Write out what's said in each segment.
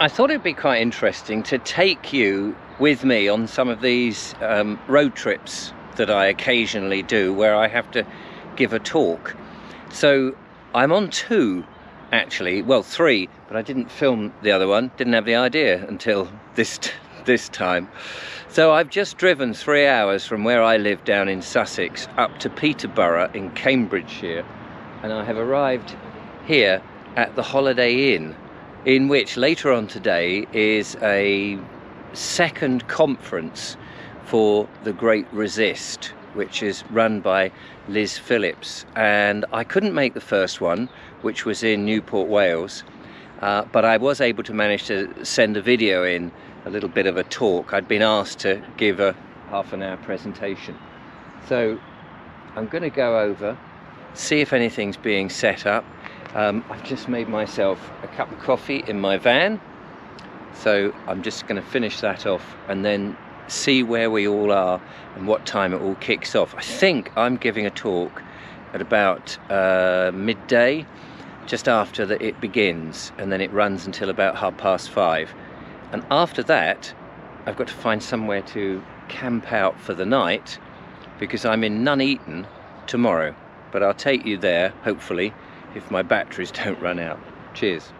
I thought it'd be quite interesting to take you with me on some of these road trips that I occasionally do, where I have to give a talk. So I'm on two, actually, well, three, but I didn't film the other one, didn't have the idea until this time. So I've just driven 3 hours from where I live down in Sussex up to Peterborough in Cambridgeshire, and I have arrived here at the Holiday Inn, in which later on today is a second conference for the Great Resist, which is run by Liz Phillips. And I couldn't make the first one, which was in Newport, Wales, but I was able to manage to send a video in, a little bit of a talk. I'd been asked to give a half-an-hour presentation. So I'm going to go over, see if anything's being set up. I've just made myself a cup of coffee in my van, so I'm just going to finish that off and then see where we all are and what time it all kicks off. I think I'm giving a talk at about midday, just after it begins, and then it runs until about 5:30. And after that, I've got to find somewhere to camp out for the night, because I'm in Nuneaton tomorrow. But I'll take you there, hopefully, if my batteries don't run out. Cheers.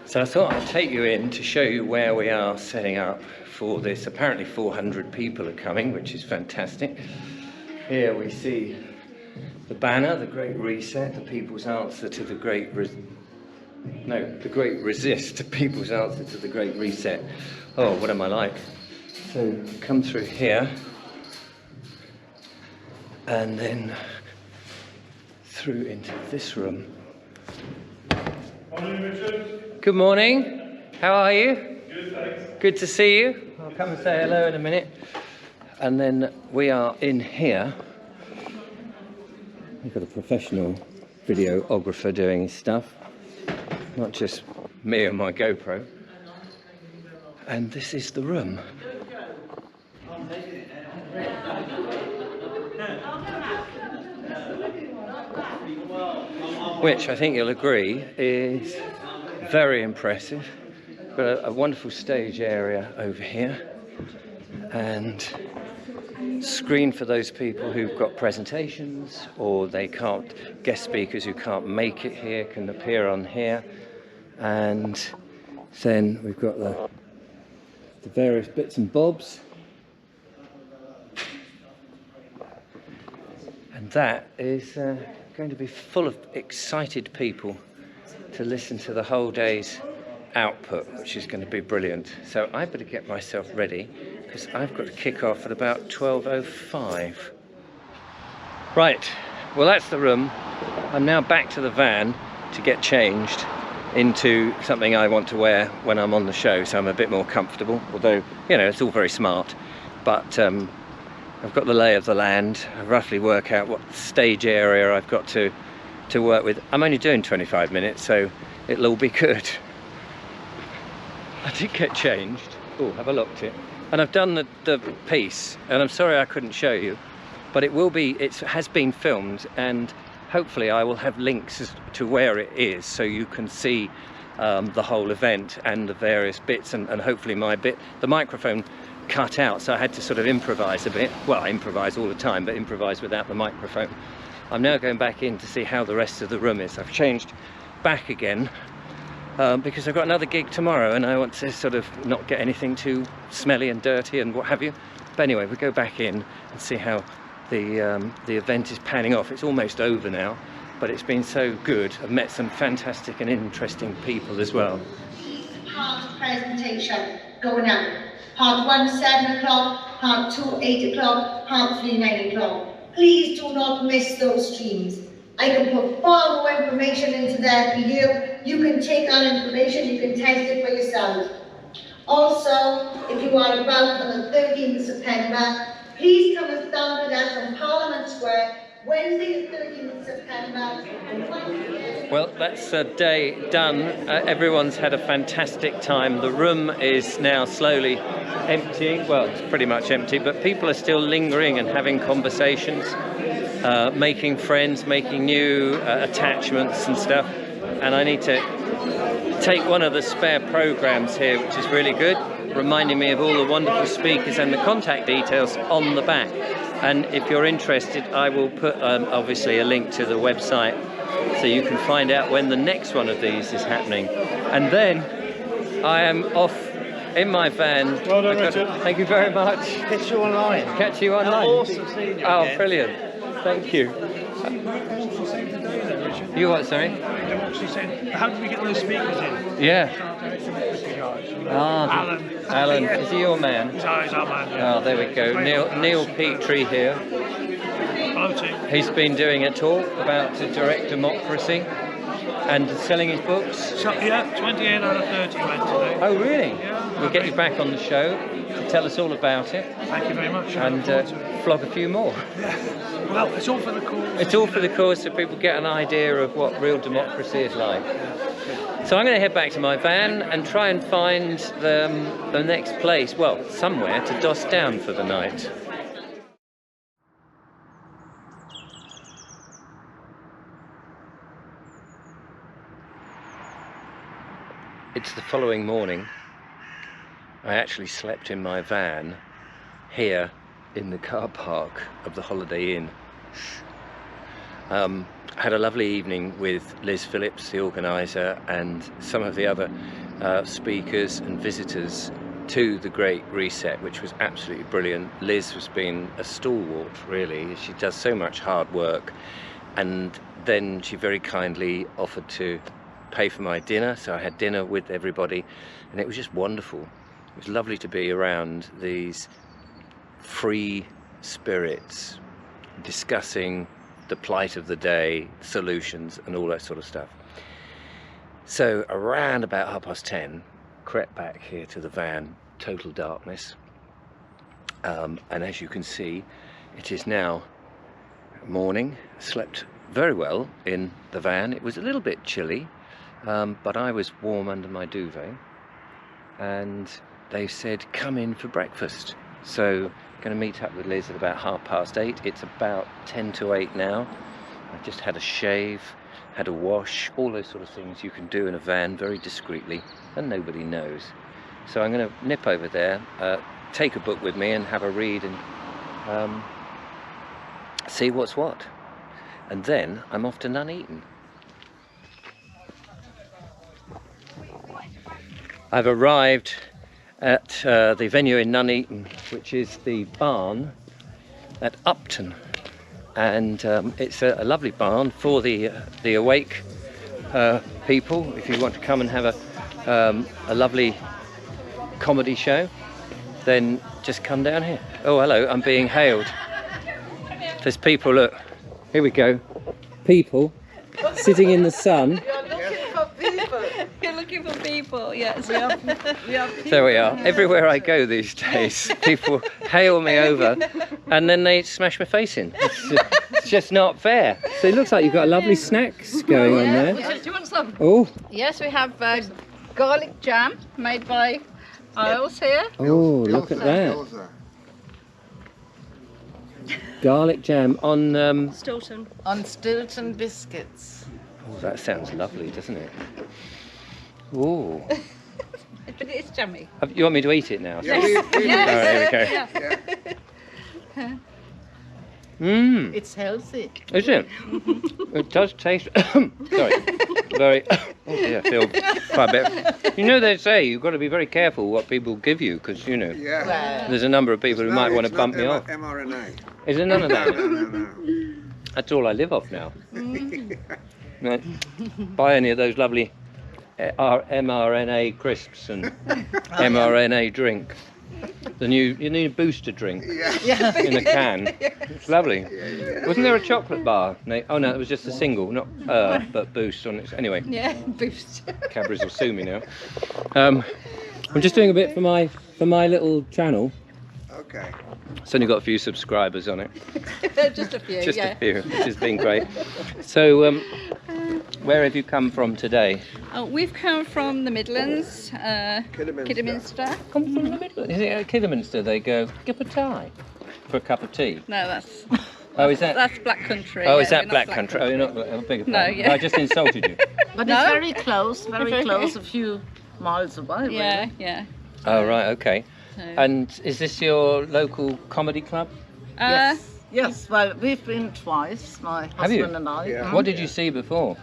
So I thought I'd take you in to show you where we are setting up for this. Apparently 400 people are coming, which is fantastic. Here we see the banner, the Great Reset, the people's answer to the Great Resist, the people's answer to the Great Reset. Oh, what am I like? So come through here, and then through into this room. Morning, Richard. Good morning. How are you? Good, thanks. Good to see you. I'll come and say hello in a minute. And then we are in here. We've got a professional videographer doing his stuff, not just me and my GoPro. And this is the room. Which I think you'll agree is very impressive. Got a wonderful stage area over here, and screen for those people who've got presentations, or they can't, guest speakers who can't make it here can appear on here. And then we've got the various bits and bobs, and that is going to be full of excited people to listen to the whole day's output, which is going to be brilliant. So I better get myself ready, because I've got to kick off at about 12:05. Right, well, that's the room. I'm now back to the van to get changed into something I want to wear when I'm on the show, so I'm a bit more comfortable, although, you know, it's all very smart. But I've got the lay of the land. I roughly work out what stage area I've got to work with. I'm only doing 25 minutes, so it'll all be good. I did get changed. Oh, have I locked it? And I've done the piece, and I'm sorry I couldn't show you, but it has been filmed, and hopefully I will have links to where it is, so you can see the whole event and the various bits, and hopefully my bit. The microphone cut out, so I had to sort of improvise a bit. Well, I improvise all the time, but improvise without the microphone. I'm now going back in to see how the rest of the room is. I've changed back again because I've got another gig tomorrow, and I want to sort of not get anything too smelly and dirty and what have you. But anyway, we'll go back in and see how the event is panning off. It's almost over now, but it's been so good. I've met some fantastic and interesting people as well. Part presentation going out. Part 1, 7 o'clock, part 2, 8 o'clock, part 3, 9 o'clock. Please do not miss those streams. I can put far more information into there for you. You can take that information, you can test it for yourself. Also, if you are about on the 13th of September, please come and stand with us on Parliament Square, Wednesday the 13th of September. Well, that's a day done. Everyone's had a fantastic time. The room is now slowly emptying. Well, it's pretty much empty, but people are still lingering and having conversations, making friends, making new attachments and stuff. And I need to take one of the spare programs here, which is really good, reminding me of all the wonderful speakers and the contact details on the back. And if you're interested, I will put obviously a link to the website so you can find out when the next one of these is happening. And then I am off in my van. Well done, Richard. Thank you very much. Catch you online. Catch you online. Awesome seeing you Oh, again. brilliant. Thank you. You what, sorry? How did we get those speakers in? Yeah. Alan. Yeah. Is he your man? He's our man. Yeah. Oh, there we go. Neil Petrie here. Hello, team. He's been doing a talk about direct democracy and selling his books. So, yeah, 28 out of 30 went today. Oh, really? Yeah. We'll get you back on the show to tell us all about it Thank you very much. and flog a few more. Yeah. Well, it's all for the cause. It's all for the cause so people get an idea of what real democracy is like. So I'm going to head back to my van and try and find the next place, well, somewhere to doss down for the night. It's the following morning. I actually slept in my van here in the car park of the Holiday Inn. Had a lovely evening with Liz Phillips, the organiser, and some of the other speakers and visitors to the Great Reset, which was absolutely brilliant. Liz has been a stalwart, really. She does so much hard work, and then she very kindly offered to pay for my dinner, so I had dinner with everybody, and it was just wonderful. It was lovely to be around these free spirits discussing the plight of the day, solutions and all that sort of stuff. So around about 10:30, crept back here to the van, total darkness, and as you can see, it is now morning. Slept very well in the van. It was a little bit chilly, but I was warm under my duvet, and they said come in for breakfast. So going to meet up with Liz at about 8:30. It's about 10 to 8 now. I've just had a shave, had a wash, all those sort of things you can do in a van very discreetly and nobody knows. So I'm going to nip over there, take a book with me and have a read and see what's what. And then I'm off to Nuneaton. I've arrived at the venue in Nuneaton, which is the barn at Upton, and it's a lovely barn for the awake people. If you want to come and have a lovely comedy show, then just come down here. Oh, hello, I'm being hailed. There's people, look, here we go, people sitting in the sun. You're looking for people, yes. We are people. There we are. Everywhere I go these days, people hail me over and then they smash my face in. It's just not fair. So it looks like you've got lovely snacks going on there. Do you want some? Oh, Yes, we have garlic jam made by Isles here. oh, look at that. Garlic jam on... Stilton. On Stilton biscuits. Oh, that sounds lovely, doesn't it? Oh. But it's jammy. You want me to eat it now? Yes. All right, here we go. Mmm. It's healthy. Is it? It does taste... Sorry. Very... Oh dear, I feel quite a bit... You know, they say you've got to be very careful what people give you, because, you know, there's a number of people who might want to bump me off. mRNA. Is there none of that? No. That's all I live off now. Right. Buy any of those lovely mRNA crisps and mRNA drink. You need a booster drink in a can. It's lovely. Wasn't there a chocolate bar? Oh no, it was just a single, not but boost on it. Anyway. Yeah, boost. Cadbury's will sue me now. I'm just doing a bit for my little channel. Okay. It's only got a few subscribers on it. Just a few, Just yeah. a few, which has been great. So, where have you come from today? We've come from the Midlands, Kidderminster. Come from the Midlands. Is it at Kidderminster they go, give a tie for a cup of tea? No, that's Oh, is that? that's Black Country. Oh, yeah, is that we're Black not Country? Oh, you're not. I beg your No, pardon. yeah. I just insulted you. But No? it's very close, very close, a few miles away. Really. Yeah, yeah. Oh, right, okay. So, And is this your local comedy club? Yes. Yes, well, we've been twice, my Have you? husband and I. Yeah. What did you see before?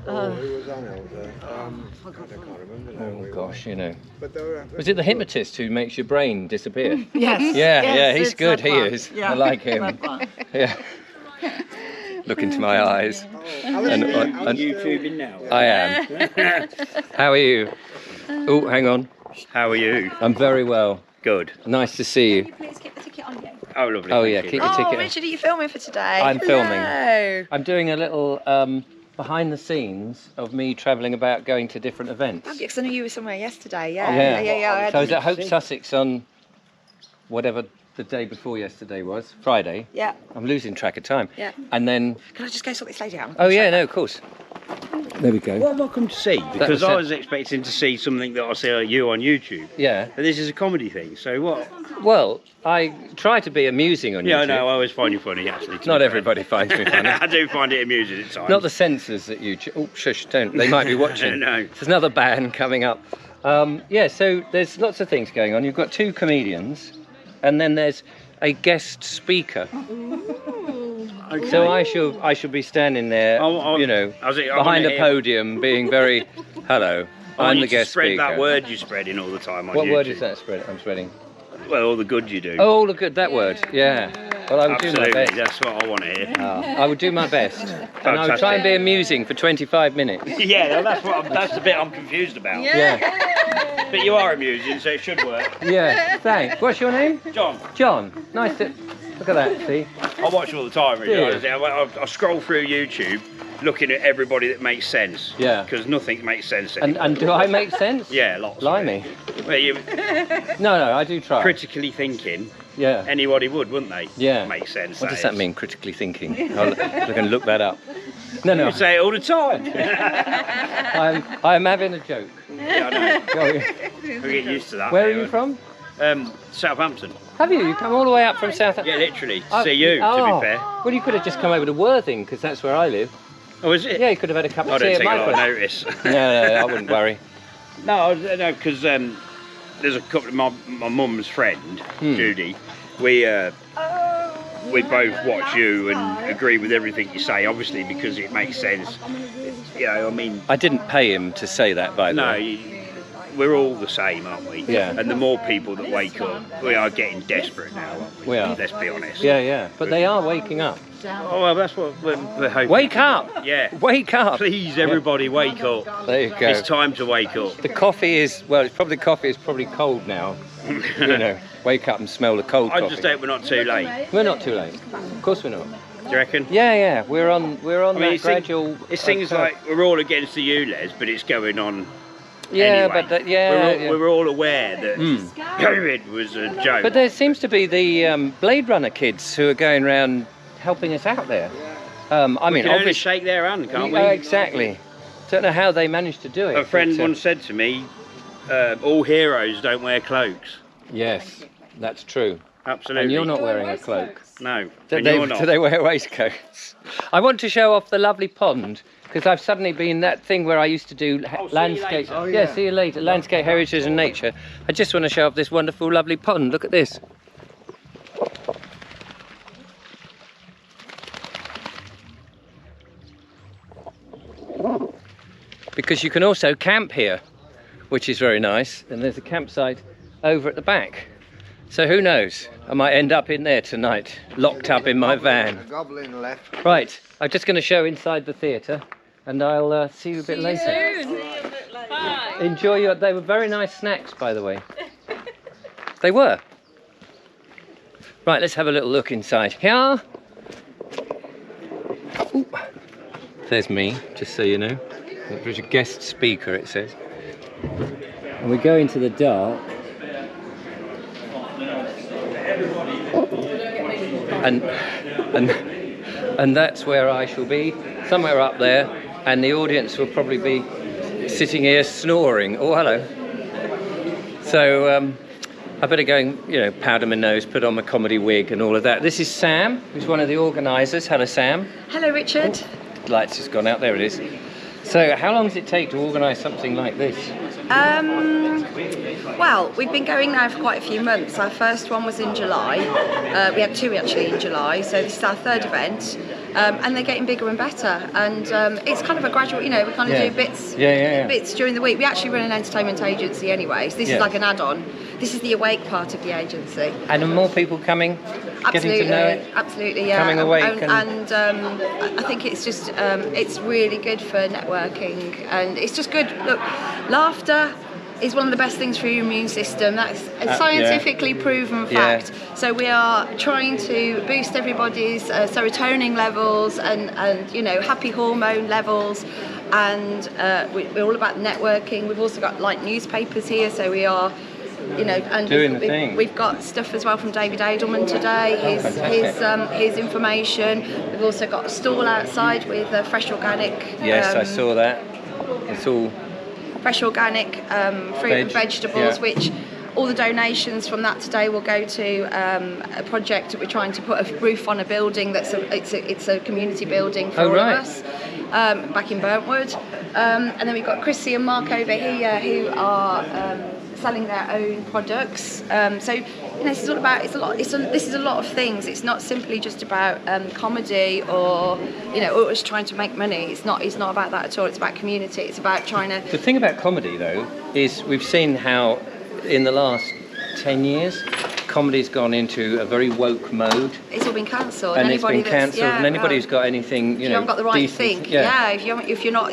Oh, who was on it? I can't remember now. Oh, gosh, you know. But they were, Was it the hypnotist who makes your brain disappear? Yes. Yeah, yes, yeah, he's it's good, that he one. is. Yeah, I like him. that one. Yeah. Look into my eyes. and YouTubing now. I am. How are you? Oh, hang on. How are you? I'm very well. Good. Nice to see you. Please keep the ticket on you. Oh, lovely. Oh, thank yeah, you. keep your Oh, ticket. Richard, are you filming for today? I'm filming. Hello. I'm doing a little behind the scenes of me travelling about going to different events. Oh, because I knew you were somewhere yesterday. Yeah, Yeah. yeah. So I was at Hope Sussex on whatever the day before yesterday was, Friday. Yeah. I'm losing track of time. Yeah. And then, Can I just go sort this lady out? oh yeah, no, of course. There we go. What have I come to see? Because was I it. was expecting to see something that I see you on YouTube. Yeah. But this is a comedy thing, so what? Well, I try to be amusing on Yeah, I YouTube. know, I always find you funny, actually. to Not be fair. everybody finds me funny. I do find it amusing at times. Not the censors at YouTube. Oh, shush, don't. They might be watching. No. There's another ban coming up. Yeah, so there's lots of things going on. You've got two comedians, and then there's a guest speaker. Okay. So I shall be standing there, you know, behind a podium, being very, hello, I'm the guest spread speaker. that word you're spreading all the time on What YouTube. word is that I'm spreading? Well, all the good you do. Oh, all the good, that word, yeah. Well, I would do my Absolutely, best. that's what I want to hear. I would do my best. And I would try and be amusing for 25 minutes. Yeah, that's the bit I'm confused about. Yeah, But you are amusing, so it should work. yeah, thanks. What's your name? John, John. Nice to, look at that, see? I watch all the time, really. Do you? Honestly. I scroll through YouTube looking at everybody that makes sense. Yeah. Because nothing makes sense anymore. And do I make sense? Yeah, lots. Blimey. Well, you No, I do try. critically thinking, Yeah. anybody would, wouldn't they? Yeah. Makes sense. What does that mean, critically thinking? I'm going to look that up. No, You say it all the time. I'm having a joke. Yeah, I know. Go. We get used to that. Where are now. you from? Southampton. Have you? You come all the way up from South? Yeah, literally. Oh, See you, to oh. be fair. Well, you could have just come over to Worthing, because that's where I live. Oh, is it? Yeah, you could have had a cup I of tea don't at take a my lot of place. notice. No, I wouldn't worry. No, because there's a couple of my mum's friend, Hmm. Judy. We both watch you and agree with everything you say, obviously, because it makes sense. You know, I mean, I didn't pay him to say that, by the no, way. we're all the same, aren't we? Yeah. And the more people that wake up, we are getting desperate now, aren't we? We are. Let's be honest. Yeah. But they are waking up. Oh, well, that's what we're hoping. Wake up! Yeah. Wake up! Please, everybody, wake up. There you go. It's time to wake up. The coffee is, well, the coffee is probably cold now. You know, wake up and smell the cold I coffee. just hope we're not too late. We're not too late. Of course we're not. Do you reckon? Yeah. We're on I mean, that it's gradual. It seems like we're all against the ULEZ, but it's going on. Yeah, anyway. but we're all aware that COVID was a joke. But there seems to be the Blade Runner kids who are going around helping us out there. I we mean, can only obviously, shake their hand, can't we? Exactly. Don't know how they managed to do it. A friend but, once said to me, "All heroes don't wear cloaks." Yes, that's true. Absolutely. And you're not wearing a cloak. No, Do and you're they, not. do they wear waistcoats? I want to show off the lovely pond because I've suddenly been that thing where I used to do landscape. See you later. Yeah, see you later. Landscape heritage and nature. I just want to show off this wonderful, lovely pond. Look at this. Because you can also camp here, which is very nice. And there's a campsite over at the back. So who knows? I might end up in there tonight, locked up in my van. Goblin left. Right, I'm just going to show inside the theatre, and I'll see you a bit later. Bye. Enjoy your. They were very nice snacks, by the way. They were. Right, let's have a little look inside here. Ooh. There's me, just so you know. There's a guest speaker, it says. And we go into the dark. and that's where I shall be, somewhere up there, and the audience will probably be sitting here snoring. Oh, hello. So I better go and, you know, powder my nose, put on my comedy wig and all of that. This is Sam, who's one of the organisers. Hello, Sam. Hello, Richard. The light's just gone out. There it is. So how long does it take to organise something like this? Well, we've been going now for quite a few months. Our first one was in July. We had two actually in July, so this is our third event. And they're getting bigger and better, and it's kind of a gradual, you know, we kind of do bits during the week. We actually run an entertainment agency anyway, so this is like an add-on. This is the awake part of the agency. And are more people coming, getting to know it? Absolutely, yeah. Coming awake and I think it's just, it's really good for networking, and it's just good. Look, laughter is one of the best things for your immune system. That's a scientifically proven fact. So we are trying to boost everybody's serotonin levels and you know, happy hormone levels, and we're all about networking. We've also got like newspapers here, so we are, you know, and doing the thing. We've got stuff as well from David Edelman today, his information. We've also got a stall outside with fresh organic. Yes, I saw that. It's all fresh organic fruit and vegetables, which all the donations from that today will go to a project that we're trying to put a roof on a building that's it's a community building for all of us back in Burntwood. And then we've got Chrissy and Mark over here who are selling their own products. So you know, this is all about, this is a lot of things. It's not simply just about comedy or, you know, or just trying to make money. It's not about that at all. It's about community. It's about trying to... The thing about comedy though is we've seen how in the last 10 years comedy's gone into a very woke mode. It's all been cancelled. And it's been cancelled, and anybody who's got anything, you know, haven't got the right decent, thing. If you're not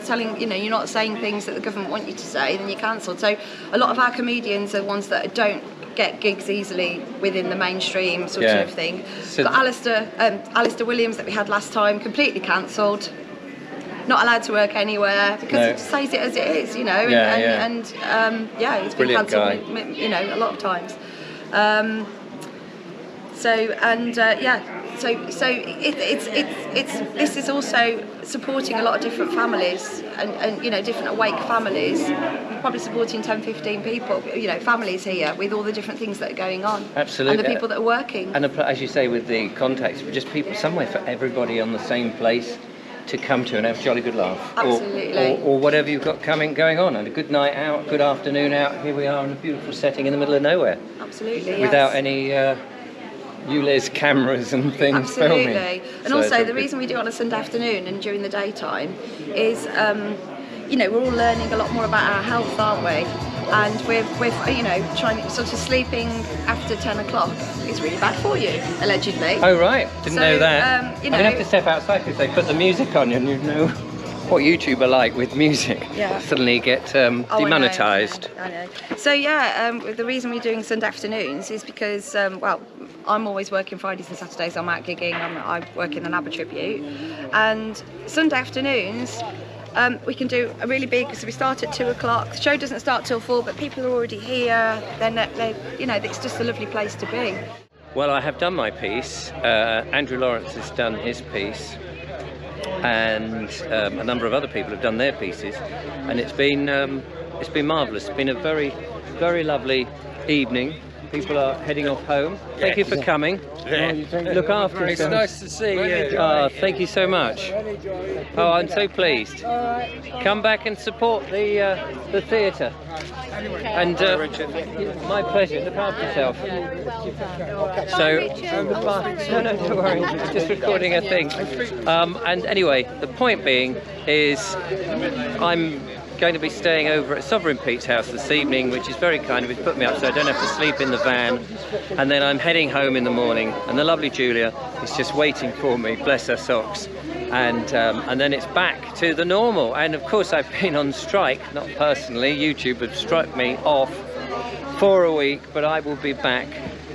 telling, you know, you're not saying things that the government want you to say, then you're cancelled. So a lot of our comedians are ones that don't get gigs easily within the mainstream sort of thing. So got Alistair Williams that we had last time, completely cancelled. Not allowed to work anywhere because it says it as it is, you know. It's been cancelled, you know, a lot of times. This is also supporting a lot of different families and you know, different awake families. Probably supporting 10-15 people, you know, families here with all the different things that are going on. Absolutely. And the people that are working. And as you say, with the contacts, just people somewhere for everybody on the same place to come to and have a jolly good laugh. Absolutely. Or whatever you've got going on, and a good night out, good afternoon out. Here we are in a beautiful setting in the middle of nowhere. Absolutely. Without any ULEZ cameras and things filming. Absolutely. And also the reason we do it on a Sunday afternoon and during the daytime is, you know, we're all learning a lot more about our health, aren't we? And we're you know, trying sort of sleeping after 10 o'clock is really bad for you, allegedly. Oh right, didn't know that. You know, I'm gonna have to step outside because they put the music on and you know what YouTube are like with music. Suddenly get demonetised. I know. So the reason we're doing Sunday afternoons is because well, I'm always working Fridays and Saturdays. I'm out gigging. I work in an ABBA tribute, and Sunday afternoons we can do a really big. So we start at 2 o'clock. The show doesn't start till 4, but people are already here. They're you know, it's just a lovely place to be. Well, I have done my piece. Andrew Lawrence has done his piece, and a number of other people have done their pieces, and it's been marvellous. It's been a very, very lovely evening. People are heading off home. Thank you for coming. Look after yourself. It's nice to see you. Thank you so much. Oh, I'm so pleased. Come back and support the theatre. And my pleasure. Look after yourself. So, no, don't worry. Just recording a thing. And anyway, the point being is, I'm going to be staying over at Sovereign Pete's house this evening, which is very kind of him. He's put me up so I don't have to sleep in the van, and then I'm heading home in the morning, and the lovely Julia is just waiting for me, bless her socks, and then it's back to the normal. And of course I've been on strike, not personally, YouTube have struck me off for a week, but I will be back,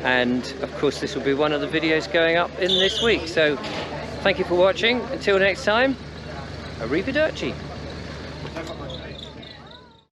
and of course this will be one of the videos going up in this week. So thank you for watching. Until next time, arrivederci.